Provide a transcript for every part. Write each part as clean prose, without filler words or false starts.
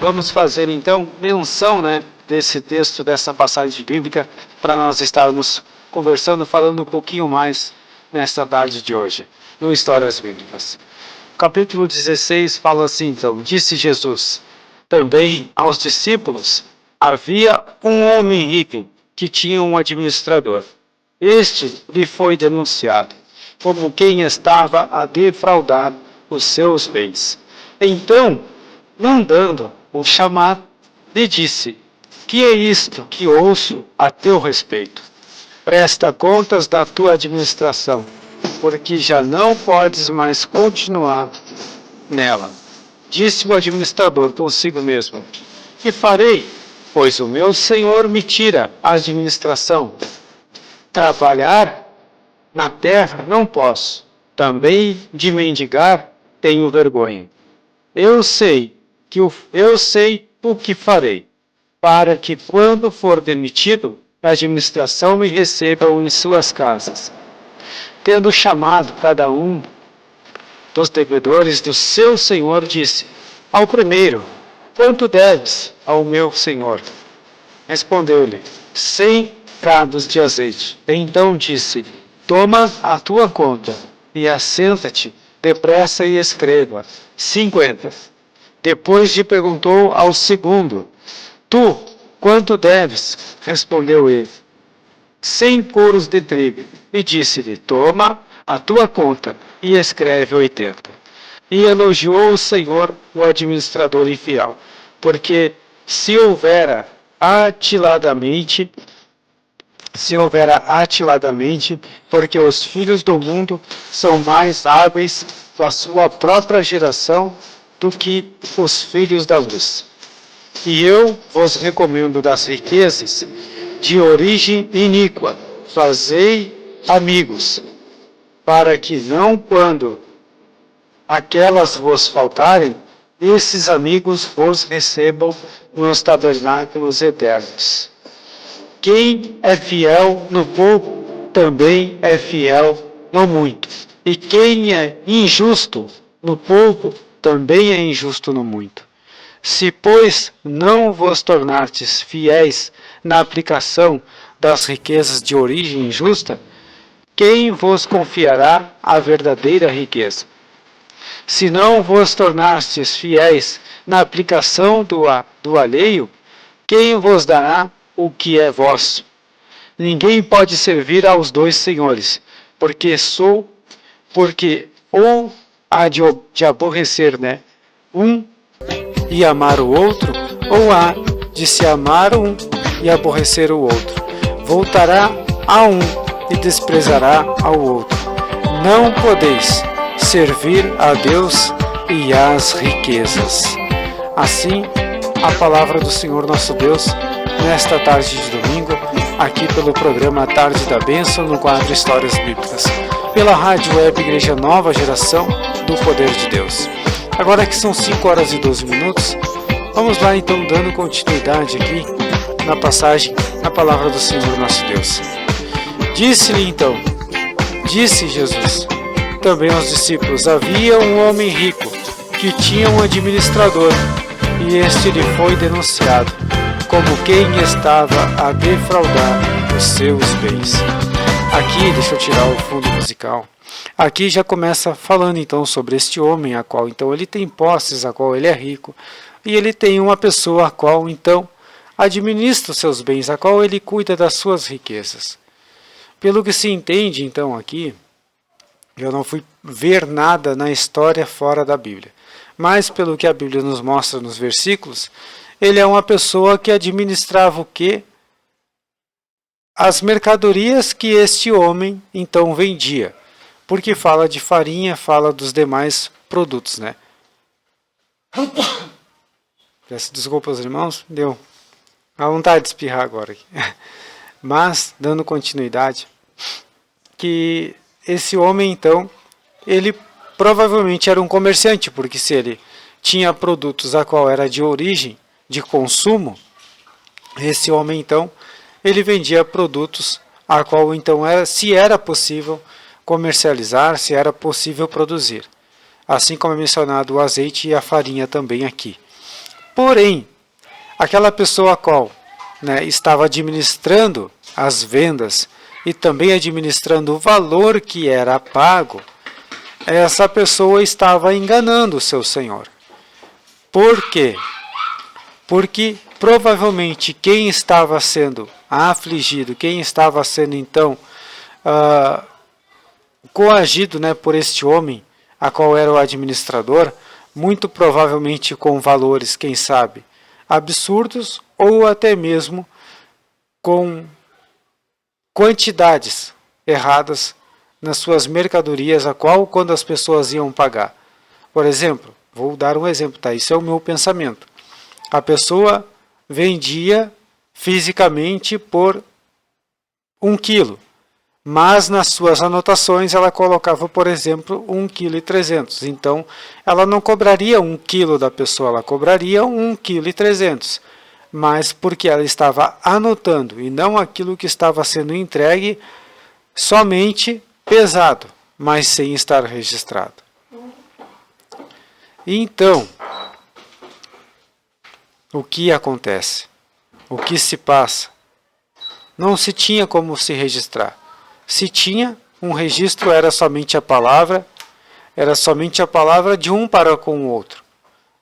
Vamos fazer então menção, desse texto, dessa passagem bíblica, para nós estarmos conversando, falando um pouquinho mais nesta tarde de hoje, no Histórias Bíblicas. Capítulo 16 fala assim então: disse Jesus também aos discípulos: havia um homem rico que tinha um administrador. Este lhe foi denunciado como quem estava a defraudar os seus bens. Então, mandando o chamar, lhe disse: que é isto que ouço a teu respeito? Presta contas da tua administração, porque já não podes mais continuar nela. Disse o administrador consigo mesmo: que farei? Pois o meu senhor me tira a administração. Trabalhar na terra não posso, também de mendigar tenho vergonha. Eu sei o que farei, para que quando for demitido, a administração me recebam em suas casas. Tendo chamado cada um dos devedores do seu senhor, disse ao primeiro: quanto deves ao meu senhor? Respondeu-lhe: 100 prados de azeite. Então disse: toma a tua conta e assenta-te depressa e escreva 50. Depois lhe perguntou ao segundo: tu, quanto deves? Respondeu ele: 100 coros de trigo. E disse-lhe: toma a tua conta e escreve 80. E elogiou o Senhor o administrador infiel, porque se houvera atiladamente, porque os filhos do mundo são mais hábeis com a sua própria geração do que os filhos da luz. E eu vos recomendo das riquezas de origem iníqua, fazei amigos, para que não, quando aquelas vos faltarem, esses amigos vos recebam nos tabernáculos eternos. Quem é fiel no pouco, também é fiel no muito. E quem é injusto no pouco, também é injusto no muito. Se, pois, não vos tornastes fiéis na aplicação das riquezas de origem injusta, quem vos confiará a verdadeira riqueza? Se não vos tornastes fiéis na aplicação do alheio, quem vos dará o que é vosso? Ninguém pode servir aos dois senhores, porque ou há de aborrecer, um e amar o outro, ou há de se amar um e aborrecer o outro. Voltará a um e desprezará ao outro. Não podeis servir a Deus e às riquezas. Assim, a palavra do Senhor nosso Deus, nesta tarde de domingo, aqui pelo programa Tarde da Bênção, no quadro Histórias Bíblicas, pela Rádio Web Igreja Nova Geração do Poder de Deus. Agora que são 5 horas e 12 minutos, vamos lá então dando continuidade aqui na passagem, na palavra do Senhor nosso Deus. Disse Jesus também aos discípulos: havia um homem rico que tinha um administrador, e este lhe foi denunciado como quem estava a defraudar os seus bens. Aqui, deixa eu tirar o fundo musical. Aqui já começa falando então sobre este homem, a qual então ele tem posses, a qual ele é rico, e ele tem uma pessoa a qual então administra os seus bens, a qual ele cuida das suas riquezas. Pelo que se entende então aqui, eu não fui ver nada na história fora da Bíblia, mas pelo que a Bíblia nos mostra nos versículos, ele é uma pessoa que administrava o quê? As mercadorias que este homem então vendia. Porque fala de farinha, fala dos demais produtos, Peço desculpas, irmãos, deu a vontade de espirrar agora aqui. Mas, dando continuidade, que esse homem então, ele provavelmente era um comerciante, porque se ele tinha produtos a qual era de origem, de consumo, esse homem então, ele vendia produtos a qual então se era possível comercializar, se era possível produzir. Assim como é mencionado o azeite e a farinha também aqui. Porém, aquela pessoa a qual, né, estava administrando as vendas e também administrando o valor que era pago, essa pessoa estava enganando o seu senhor. Por quê? Porque provavelmente quem estava sendo afligido, quem estava sendo então coagido, né, por este homem, a qual era o administrador, muito provavelmente com valores, quem sabe, absurdos ou até mesmo com quantidades erradas nas suas mercadorias, a qual quando as pessoas iam pagar. Por exemplo, vou dar um exemplo, tá? Isso é o meu pensamento. A pessoa vendia fisicamente por 1 quilo, mas nas suas anotações ela colocava, por exemplo, 1,3 kg. Então, ela não cobraria 1 quilo da pessoa, ela cobraria 1,3 kg. Mas porque ela estava anotando e não aquilo que estava sendo entregue somente pesado, mas sem estar registrado. Então, o que acontece? O que se passa? Não se tinha como se registrar. Se tinha um registro, era somente a palavra de um para com o outro.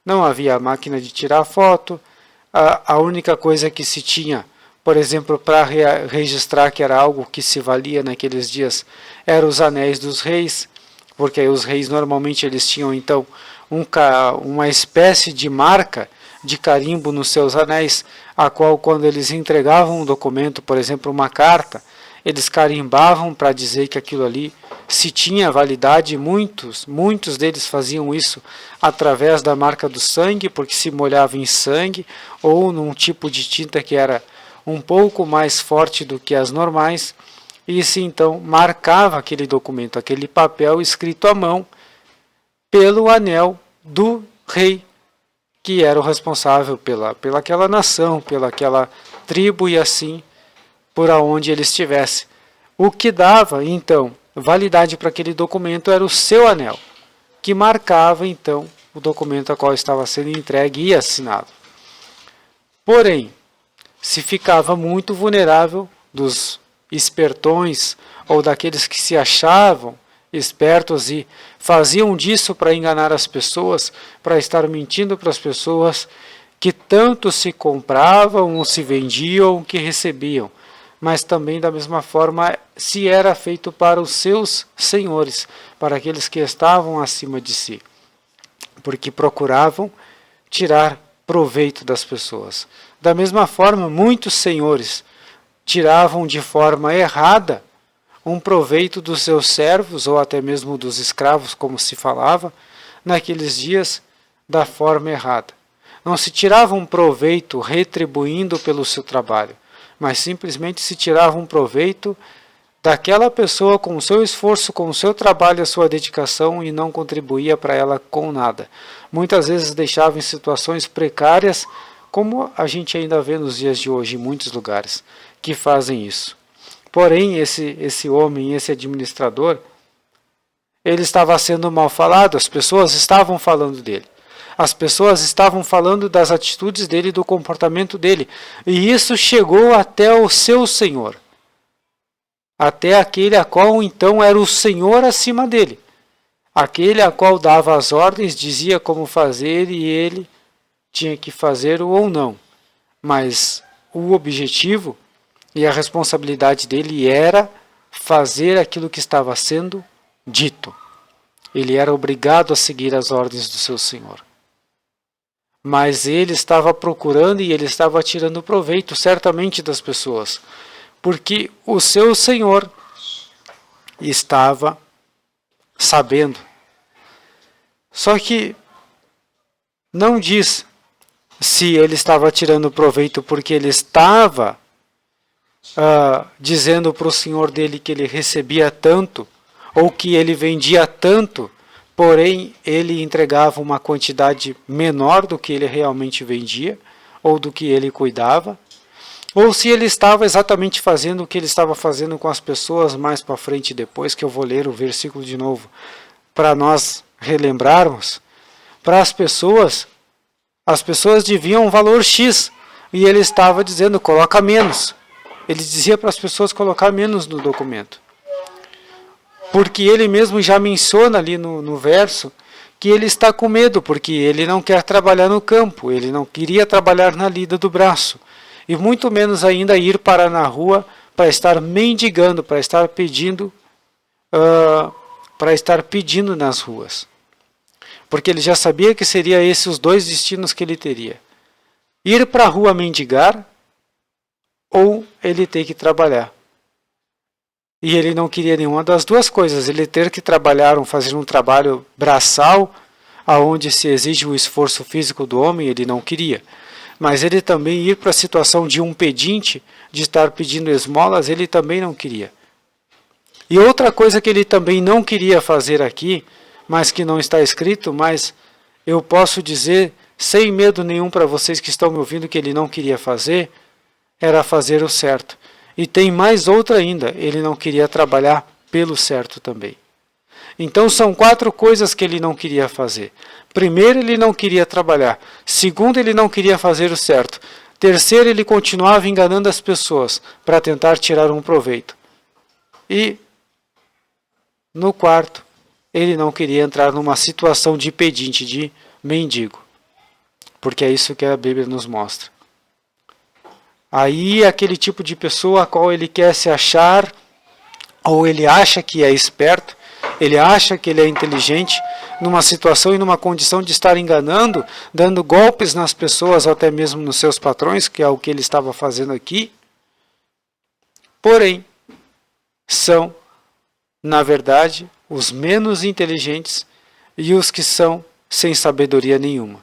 Não havia máquina de tirar foto. A única coisa que se tinha, por exemplo, para registrar que era algo que se valia naqueles dias, eram os anéis dos reis, porque os reis normalmente eles tinham então uma espécie de marca de carimbo nos seus anéis, a qual quando eles entregavam um documento, por exemplo, uma carta, eles carimbavam para dizer que aquilo ali se tinha validade. Muitos deles faziam isso através da marca do sangue, porque se molhava em sangue ou num tipo de tinta que era um pouco mais forte do que as normais, e se então marcava aquele documento, aquele papel escrito à mão pelo anel do rei, que era o responsável pelaquela nação, pelaquela tribo e assim por aonde ele estivesse. O que dava, então, validade para aquele documento era o seu anel, que marcava, então, o documento a qual estava sendo entregue e assinado. Porém, se ficava muito vulnerável dos espertões ou daqueles que se achavam espertos e faziam disso para enganar as pessoas, para estar mentindo para as pessoas, que tanto se compravam ou se vendiam ou que recebiam, mas também da mesma forma se era feito para os seus senhores, para aqueles que estavam acima de si, porque procuravam tirar proveito das pessoas. Da mesma forma, muitos senhores tiravam de forma errada um proveito dos seus servos, ou até mesmo dos escravos, como se falava, naqueles dias, da forma errada. Não se tirava um proveito retribuindo pelo seu trabalho, mas simplesmente se tirava um proveito daquela pessoa com o seu esforço, com o seu trabalho, a sua dedicação, e não contribuía para ela com nada. Muitas vezes deixava em situações precárias, como a gente ainda vê nos dias de hoje em muitos lugares que fazem isso. Porém, esse homem, esse administrador, ele estava sendo mal falado, as pessoas estavam falando dele. As pessoas estavam falando das atitudes dele, do comportamento dele. E isso chegou até o seu senhor. Até aquele a qual então era o senhor acima dele. Aquele a qual dava as ordens, dizia como fazer e ele tinha que fazer ou não. Mas o objetivo e a responsabilidade dele era fazer aquilo que estava sendo dito. Ele era obrigado a seguir as ordens do seu senhor. Mas ele estava procurando e ele estava tirando proveito certamente das pessoas, porque o seu senhor estava sabendo. Só que não diz se ele estava tirando proveito porque ele estava dizendo para o senhor dele que ele recebia tanto, ou que ele vendia tanto, porém ele entregava uma quantidade menor do que ele realmente vendia, ou do que ele cuidava, ou se ele estava exatamente fazendo o que ele estava fazendo com as pessoas mais para frente depois, que eu vou ler o versículo de novo, para nós relembrarmos. Para as pessoas, As pessoas deviam um valor X e ele estava dizendo, coloca menos. Ele dizia para as pessoas colocar menos no documento. Porque ele mesmo já menciona ali no verso que ele está com medo, porque ele não quer trabalhar no campo, ele não queria trabalhar na lida do braço, e muito menos ainda ir parar na rua para estar mendigando, para estar pedindo nas ruas. Porque ele já sabia que seria esses os dois destinos que ele teria. Ir para a rua mendigar ou ele ter que trabalhar. E ele não queria nenhuma das duas coisas. Ele ter que trabalhar, fazer um trabalho braçal, aonde se exige o esforço físico do homem, ele não queria. Mas ele também ir para a situação de um pedinte, de estar pedindo esmolas, ele também não queria. E outra coisa que ele também não queria fazer aqui, mas que não está escrito, mas eu posso dizer, sem medo nenhum para vocês que estão me ouvindo, que ele não queria fazer, era fazer o certo. E tem mais outra ainda, ele não queria trabalhar pelo certo também. Então são 4 coisas que ele não queria fazer. Primeiro, ele não queria trabalhar. Segundo, ele não queria fazer o certo. Terceiro, ele continuava enganando as pessoas para tentar tirar um proveito. E no quarto, ele não queria entrar numa situação de pedinte, de mendigo. Porque é isso que a Bíblia nos mostra. Aí aquele tipo de pessoa a qual ele quer se achar, ou ele acha que é esperto, ele acha que ele é inteligente, numa situação e numa condição de estar enganando, dando golpes nas pessoas, ou até mesmo nos seus patrões, que é o que ele estava fazendo aqui. Porém, são, na verdade, os menos inteligentes e os que são sem sabedoria nenhuma.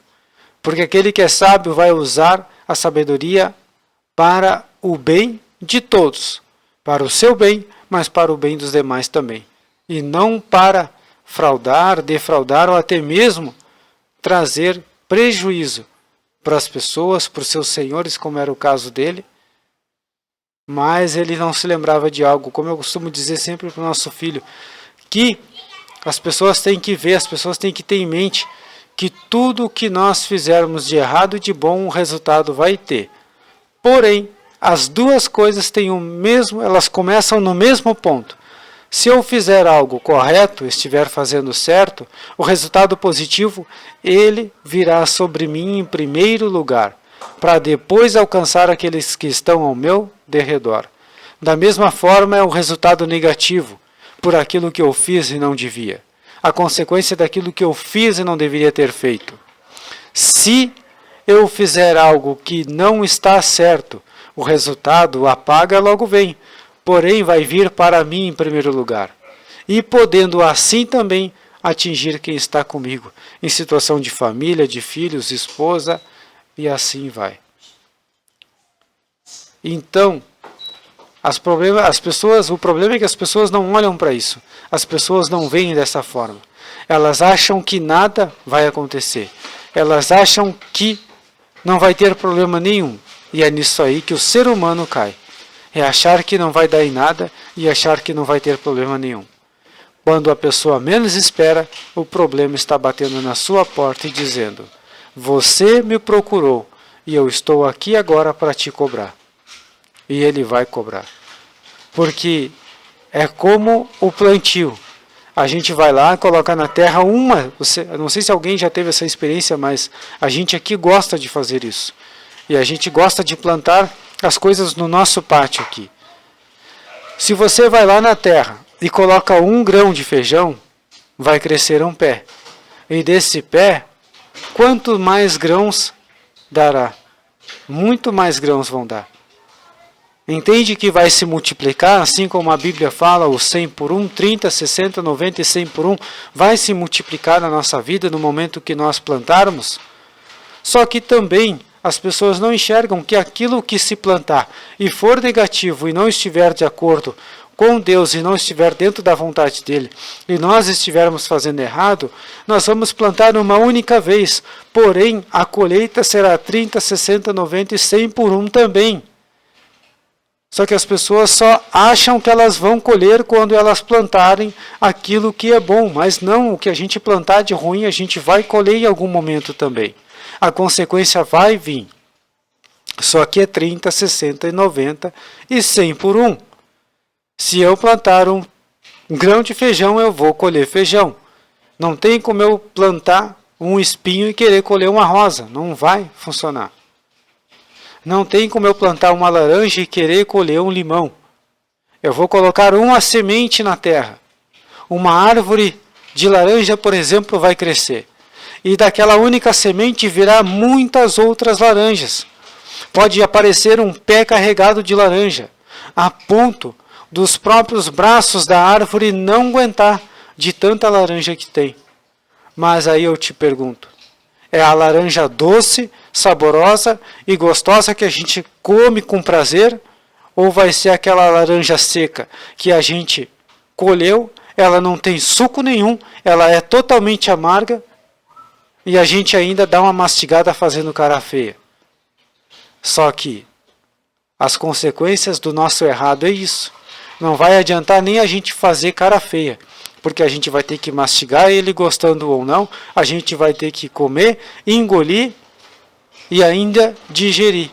Porque aquele que é sábio vai usar a sabedoria para o bem de todos, para o seu bem, mas para o bem dos demais também. E não para fraudar, defraudar ou até mesmo trazer prejuízo para as pessoas, para os seus senhores, como era o caso dele. Mas ele não se lembrava de algo, como eu costumo dizer sempre para o nosso filho, que as pessoas têm que ver, as pessoas têm que ter em mente que tudo o que nós fizermos de errado e de bom, o resultado vai ter. Porém, as duas coisas têm o mesmo, elas começam no mesmo ponto. Se eu fizer algo correto, estiver fazendo certo, o resultado positivo, ele virá sobre mim em primeiro lugar, para depois alcançar aqueles que estão ao meu derredor. Da mesma forma é o resultado negativo, por aquilo que eu fiz e não devia. A consequência daquilo que eu fiz e não deveria ter feito. Se eu fizer algo que não está certo, o resultado, a paga logo vem, porém vai vir para mim em primeiro lugar. E podendo assim também atingir quem está comigo, em situação de família, de filhos, esposa, e assim vai. Então, o problema é que as pessoas não olham para isso. As pessoas não veem dessa forma. Elas acham que nada vai acontecer. Elas acham que não vai ter problema nenhum. E é nisso aí que o ser humano cai. É achar que não vai dar em nada e achar que não vai ter problema nenhum. Quando a pessoa menos espera, o problema está batendo na sua porta e dizendo: você me procurou e eu estou aqui agora para te cobrar. E ele vai cobrar. Porque é como o plantio. A gente vai lá, coloca na terra eu não sei se alguém já teve essa experiência, mas a gente aqui gosta de fazer isso. E a gente gosta de plantar as coisas no nosso pátio aqui. Se você vai lá na terra e coloca 1 grão de feijão, vai crescer um pé. E desse pé, quanto mais grãos dará? Muito mais grãos vão dar. Entende que vai se multiplicar, assim como a Bíblia fala, o 100 por 1, 30, 60, 90 e 100 por 1, vai se multiplicar na nossa vida no momento que nós plantarmos? Só que também as pessoas não enxergam que aquilo que se plantar e for negativo e não estiver de acordo com Deus e não estiver dentro da vontade dele, e nós estivermos fazendo errado, nós vamos plantar uma única vez, porém a colheita será 30, 60, 90 e 100 por 1 também. Só que as pessoas só acham que elas vão colher quando elas plantarem aquilo que é bom, mas não, o que a gente plantar de ruim a gente vai colher em algum momento também. A consequência vai vir. Só que é 30, 60 e 90 e 100 por 1. Se eu plantar um grão de feijão, eu vou colher feijão. Não tem como eu plantar um espinho e querer colher uma rosa. Não vai funcionar. Não tem como eu plantar uma laranja e querer colher um limão. Eu vou colocar uma semente na terra. Uma árvore de laranja, por exemplo, vai crescer. E daquela única semente virá muitas outras laranjas. Pode aparecer um pé carregado de laranja, a ponto dos próprios braços da árvore não aguentar de tanta laranja que tem. Mas aí eu te pergunto, é a laranja doce, saborosa e gostosa que a gente come com prazer? Ou vai ser aquela laranja seca que a gente colheu, ela não tem suco nenhum, ela é totalmente amarga e a gente ainda dá uma mastigada fazendo cara feia? Só que as consequências do nosso errado é isso. Não vai adiantar nem a gente fazer cara feia, porque a gente vai ter que mastigar ele gostando ou não, a gente vai ter que comer, engolir e ainda digerir.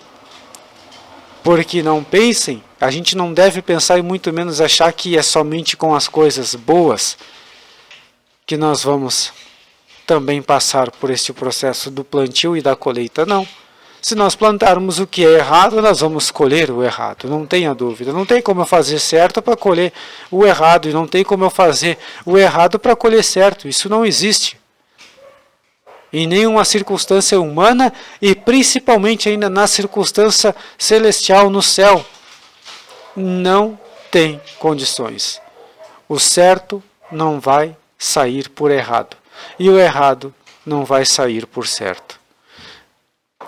Porque não pensem, a gente não deve pensar e muito menos achar que é somente com as coisas boas que nós vamos também passar por este processo do plantio e da colheita, não. Se nós plantarmos o que é errado, nós vamos colher o errado, não tenha dúvida. Não tem como eu fazer certo para colher o errado, e não tem como eu fazer o errado para colher certo. Isso não existe. Em nenhuma circunstância humana, e principalmente ainda na circunstância celestial no céu, não tem condições. O certo não vai sair por errado, e o errado não vai sair por certo.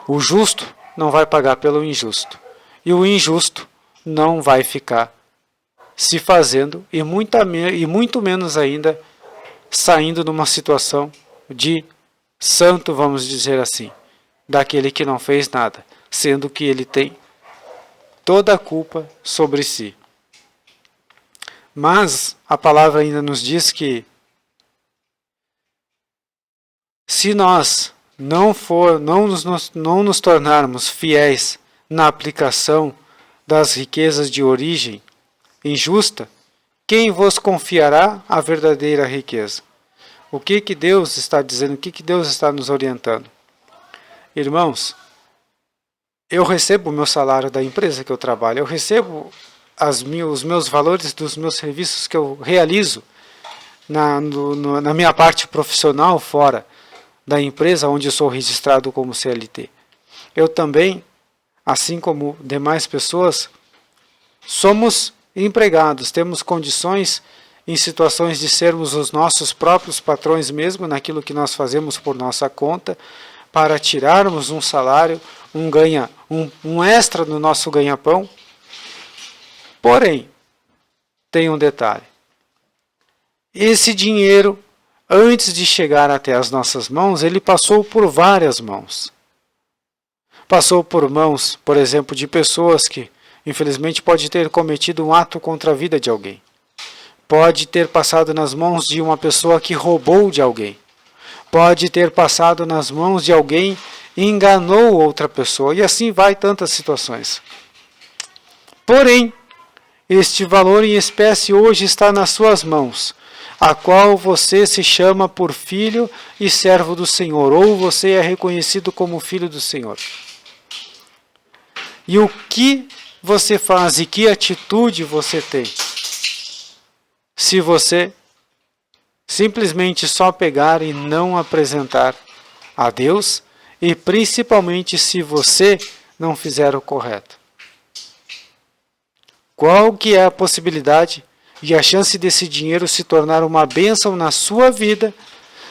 O justo não vai pagar pelo injusto. E o injusto não vai ficar se fazendo e muito menos ainda saindo numa situação de santo, vamos dizer assim, daquele que não fez nada, sendo que ele tem toda a culpa sobre si. Mas a palavra ainda nos diz que se nós não nos tornarmos fiéis na aplicação das riquezas de origem injusta, quem vos confiará a verdadeira riqueza? O que Deus está dizendo? O que Deus está nos orientando? Irmãos, eu recebo o meu salário da empresa que eu trabalho, eu recebo os meus valores dos meus serviços que eu realizo na minha parte profissional fora da empresa onde eu sou registrado como CLT. Eu também, assim como demais pessoas, somos empregados, temos condições em situações de sermos os nossos próprios patrões mesmo naquilo que nós fazemos por nossa conta, para tirarmos um salário, um extra no nosso ganha-pão. Porém, tem um detalhe. Esse dinheiro, antes de chegar até as nossas mãos, ele passou por várias mãos. Passou por mãos, por exemplo, de pessoas que, infelizmente, pode ter cometido um ato contra a vida de alguém. Pode ter passado nas mãos de uma pessoa que roubou de alguém. Pode ter passado nas mãos de alguém e enganou outra pessoa. E assim vai tantas situações. Porém, este valor em espécie hoje está nas suas mãos, a qual você se chama por filho e servo do Senhor, ou você é reconhecido como filho do Senhor. E o que você faz e que atitude você tem? Se você simplesmente só pegar e não apresentar a Deus, e principalmente se você não fizer o correto. Qual que é a possibilidade e a chance desse dinheiro se tornar uma bênção na sua vida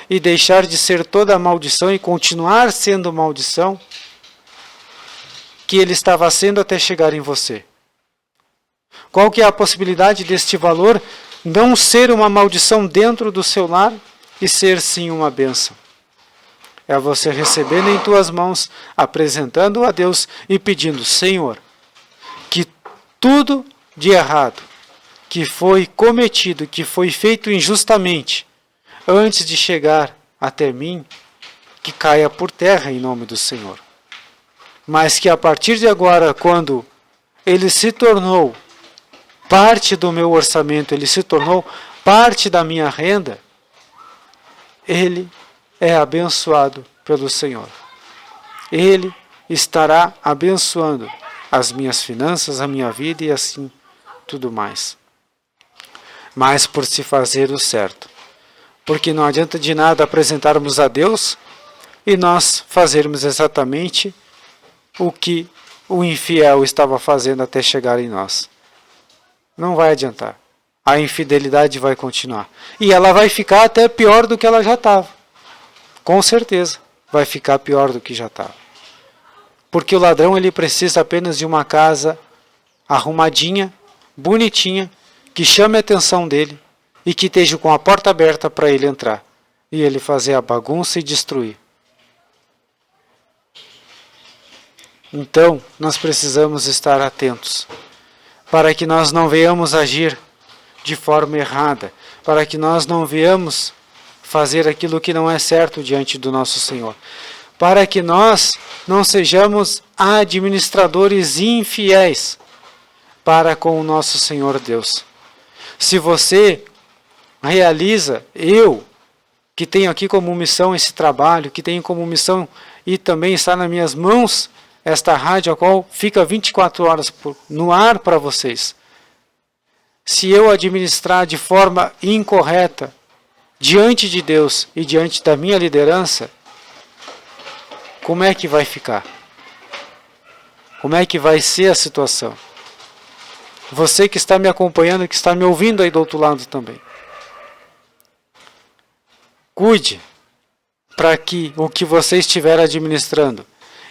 e deixar de ser toda maldição e continuar sendo maldição que ele estava sendo até chegar em você? Qual que é a possibilidade deste valor não ser uma maldição dentro do seu lar e ser sim uma bênção? É você recebendo em tuas mãos, apresentando a Deus e pedindo: Senhor, que tudo de errado que foi cometido, que foi feito injustamente, antes de chegar até mim, que caia por terra em nome do Senhor. Mas que a partir de agora, quando ele se tornou parte do meu orçamento, ele se tornou parte da minha renda, ele é abençoado pelo Senhor. Ele estará abençoando as minhas finanças, a minha vida e assim tudo mais. Mas por se fazer o certo. Porque não adianta de nada apresentarmos a Deus e nós fazermos exatamente o que o infiel estava fazendo até chegar em nós. Não vai adiantar. A infidelidade vai continuar. E ela vai ficar até pior do que ela já estava. Com certeza, vai ficar pior do que já estava. Porque o ladrão ele precisa apenas de uma casa arrumadinha, bonitinha, que chame a atenção dele e que esteja com a porta aberta para ele entrar. E ele fazer a bagunça e destruir. Então, nós precisamos estar atentos, para que nós não venhamos agir de forma errada, para que nós não venhamos fazer aquilo que não é certo diante do nosso Senhor, para que nós não sejamos administradores infiéis para com o nosso Senhor Deus. Se você realiza, eu, que tenho aqui como missão esse trabalho, que tenho como missão e também está nas minhas mãos esta rádio, a qual fica 24 horas no ar para vocês. Se eu administrar de forma incorreta, diante de Deus e diante da minha liderança, como é que vai ficar? Como é que vai ser a situação? Você que está me acompanhando, que está me ouvindo aí do outro lado também. Cuide para que o que você estiver administrando,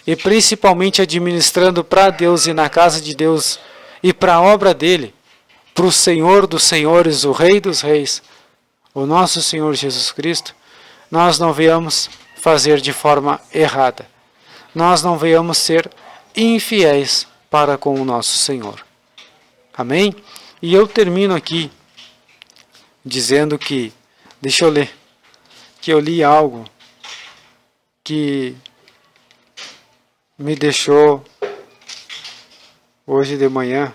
e principalmente administrando para Deus e na casa de Deus e para a obra dele, para o Senhor dos Senhores, o Rei dos Reis, o nosso Senhor Jesus Cristo, nós não venhamos fazer de forma errada. Nós não venhamos ser infiéis para com o nosso Senhor. Amém? E eu termino aqui dizendo que, deixa eu ler, que eu li algo que me deixou hoje de manhã,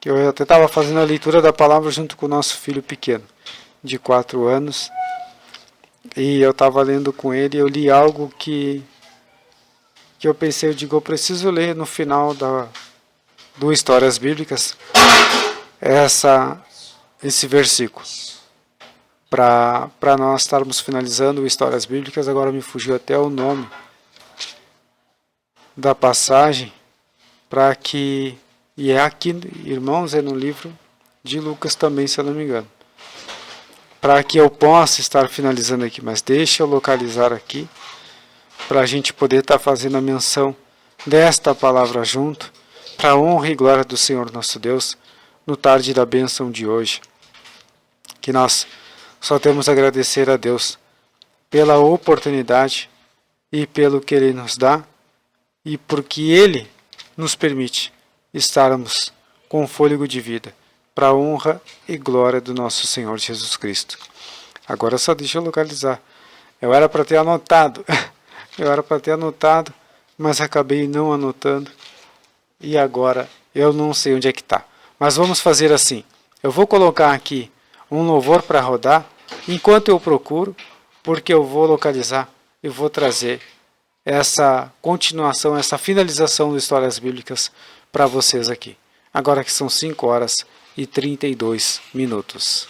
que eu até estava fazendo a leitura da palavra junto com o nosso filho pequeno, de 4 anos, e eu estava lendo com ele, eu li algo que eu pensei, eu digo, eu preciso ler no final do Histórias Bíblicas esse versículo, para nós estarmos finalizando o Histórias Bíblicas. Agora me fugiu até o nome da passagem, para que, e é aqui, irmãos, é no livro de Lucas também, se eu não me engano, para que eu possa estar finalizando aqui, mas deixa eu localizar aqui, para a gente poder estar fazendo a menção desta palavra junto, para a honra e glória do Senhor nosso Deus, no tarde da bênção de hoje, que nós só temos a agradecer a Deus pela oportunidade e pelo que Ele nos dá, e porque Ele nos permite estarmos com fôlego de vida, para a honra e glória do nosso Senhor Jesus Cristo. Agora só deixa eu localizar. Eu era para ter anotado, mas acabei não anotando, e agora eu não sei onde é que está. Mas vamos fazer assim, eu vou colocar aqui um louvor para rodar, enquanto eu procuro, porque eu vou localizar e vou trazer essa continuação, essa finalização das Histórias Bíblicas para vocês aqui. Agora que são 5 horas e 32 minutos.